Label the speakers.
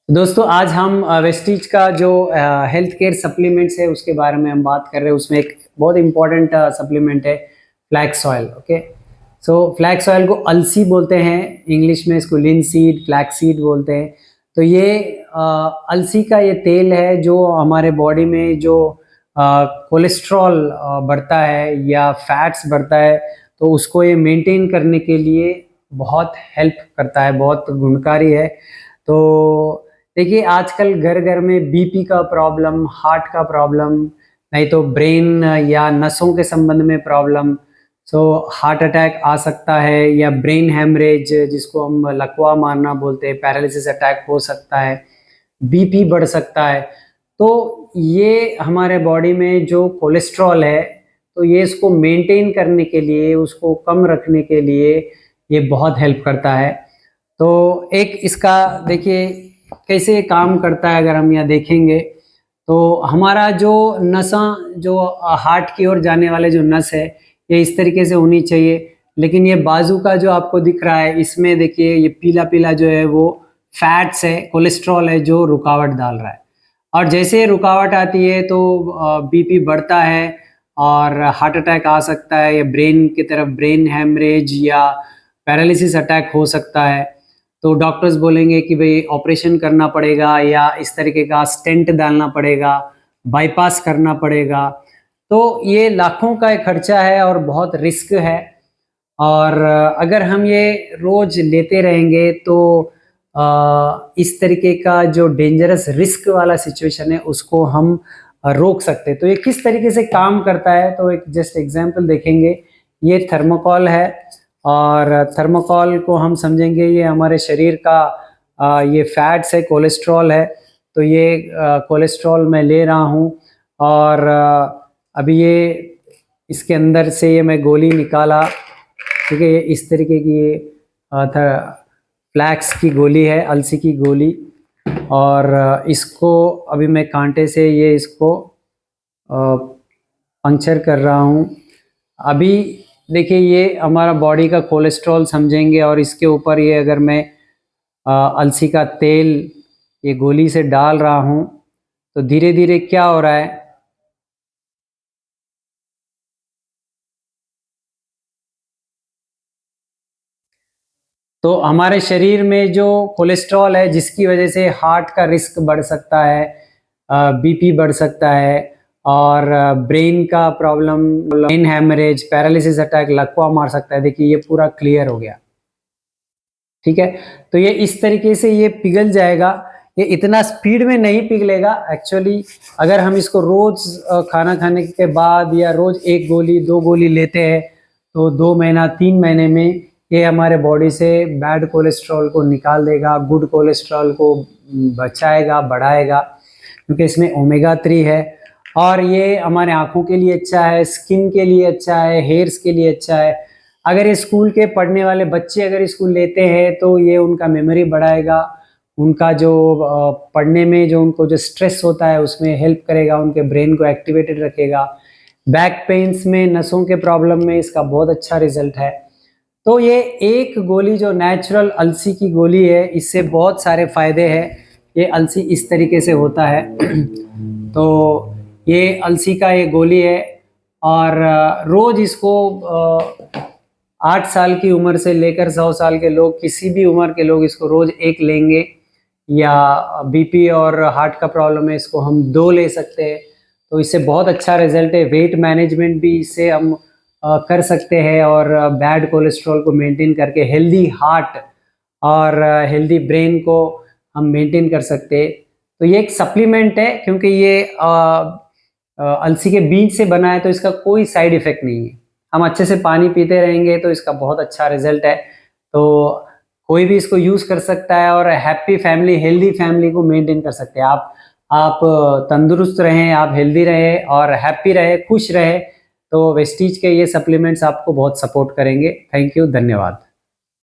Speaker 1: दोस्तों आज हम वेस्टीज का जो हेल्थ केयर सप्लीमेंट्स है उसके बारे में हम बात कर रहे हैं। उसमें एक बहुत इंपॉर्टेंट सप्लीमेंट है फ्लैक्स ऑयल। ओके, सो फ्लैक्स ऑयल को अलसी बोलते हैं, इंग्लिश में इसको लिनसीड फ्लैक्सीड बोलते हैं। तो ये अलसी का ये तेल है जो हमारे बॉडी में जो कोलेस्ट्रॉल बढ़ता है या फैट्स बढ़ता है, तो उसको ये मेंटेन करने के लिए बहुत हेल्प करता है, बहुत गुणकारी है। तो देखिए आजकल घर घर में बीपी का प्रॉब्लम, हार्ट का प्रॉब्लम, नहीं तो ब्रेन या नसों के संबंध में प्रॉब्लम, सो हार्ट अटैक आ सकता है या ब्रेन हेमरेज जिसको हम लकवा मारना बोलते हैं, पैरालिसिस अटैक हो सकता है, बीपी बढ़ सकता है। तो ये हमारे बॉडी में जो कोलेस्ट्रॉल है, तो ये इसको मेंटेन करने के लिए, उसको कम रखने के लिए ये बहुत हेल्प करता है। तो एक इसका देखिए कैसे काम करता है, अगर हम यहाँ देखेंगे तो हमारा जो नसा, जो हार्ट की ओर जाने वाले जो नस है, ये इस तरीके से होनी चाहिए। लेकिन ये बाजू का जो आपको दिख रहा है, इसमें देखिए ये पीला पीला जो है वो फैट्स है, कोलेस्ट्रॉल है जो रुकावट डाल रहा है। और जैसे रुकावट आती है तो बीपी बढ़ता है और हार्ट अटैक आ सकता है, या ब्रेन की तरफ ब्रेन हेमरेज या पैरालिसिस अटैक हो सकता है। तो डॉक्टर्स बोलेंगे कि भाई ऑपरेशन करना पड़ेगा या इस तरीके का स्टेंट डालना पड़ेगा, बाईपास करना पड़ेगा। तो ये लाखों का एक खर्चा है और बहुत रिस्क है। और अगर हम ये रोज लेते रहेंगे तो इस तरीके का जो डेंजरस रिस्क वाला सिचुएशन है उसको हम रोक सकते हैं। तो ये किस तरीके से काम करता है, तो एक जस्ट एग्जांपल देखेंगे। ये थर्मोकॉल है और थर्मोकॉल को हम समझेंगे ये हमारे शरीर का ये फैट्स है, कोलेस्ट्रॉल है। तो ये कोलेस्ट्रॉल मैं ले रहा हूँ और अभी ये इसके अंदर से ये मैं गोली निकाला, ठीक है। ये इस तरीके की ये फ्लैक्स की गोली है, अलसी की गोली। और इसको अभी मैं कांटे से ये इसको पंक्चर कर रहा हूँ। अभी देखिए ये हमारा बॉडी का कोलेस्ट्रॉल समझेंगे, और इसके ऊपर ये अगर मैं अलसी का तेल ये गोली से डाल रहा हूँ तो धीरे धीरे क्या हो रहा है, तो हमारे शरीर में जो कोलेस्ट्रॉल है जिसकी वजह से हार्ट का रिस्क बढ़ सकता है, बीपी बढ़ सकता है, और ब्रेन का problem, brain haemorrhage, paralysis attack, लकवा मार सकता है। देखिए ये पूरा क्लियर हो गया, ठीक है। तो ये इस तरीके से ये पिघल जाएगा। ये इतना स्पीड में नहीं पिघलेगा एक्चुअली। अगर हम इसको रोज खाना खाने के बाद या रोज एक गोली दो गोली लेते हैं तो 2 महीना 3 महीने में ये हमारे बॉडी से बैड कोलेस्ट्रॉल को निकाल देगा, गुड कोलेस्ट्रॉल को बचाएगा, बढ़ाएगा, क्योंकि इसमें ओमेगा 3 है। और ये हमारे आँखों के लिए अच्छा है, स्किन के लिए अच्छा है, हेयर्स के लिए अच्छा है। अगर ये स्कूल के पढ़ने वाले बच्चे अगर स्कूल लेते हैं तो ये उनका मेमोरी बढ़ाएगा, उनका जो पढ़ने में जो उनको जो स्ट्रेस होता है उसमें हेल्प करेगा, उनके ब्रेन को एक्टिवेटेड रखेगा। बैक पेन्स में, नसों के प्रॉब्लम में इसका बहुत अच्छा रिजल्ट है। तो ये एक गोली जो नेचुरल अलसी की गोली है, इससे बहुत सारे फायदे हैं। ये अलसी इस तरीके से होता है तो ये अलसी का ये गोली है, और रोज इसको 8 साल की उम्र से लेकर 100 साल के लोग, किसी भी उम्र के लोग इसको रोज एक लेंगे। या बीपी और हार्ट का प्रॉब्लम है, इसको हम 2 ले सकते हैं। तो इससे बहुत अच्छा रिजल्ट है। वेट मैनेजमेंट भी इससे हम कर सकते हैं, और बैड कोलेस्ट्रॉल को मेंटेन करके हेल्दी हार्ट और हेल्दी ब्रेन को हम मेंटेन कर सकते हैं। तो ये एक सप्लीमेंट है, क्योंकि ये अलसी के बीज से बना है तो इसका कोई साइड इफेक्ट नहीं है। हम अच्छे से पानी पीते रहेंगे तो इसका बहुत अच्छा रिजल्ट है। तो कोई भी इसको यूज कर सकता है और हैप्पी फैमिली, हेल्दी फैमिली को मेंटेन कर सकते हैं। आप तंदुरुस्त रहें, आप हेल्दी रहें और हैप्पी रहे, खुश रहे, तो वेस्टीज के ये सप्लीमेंट्स आपको बहुत सपोर्ट करेंगे। थैंक यू, धन्यवाद।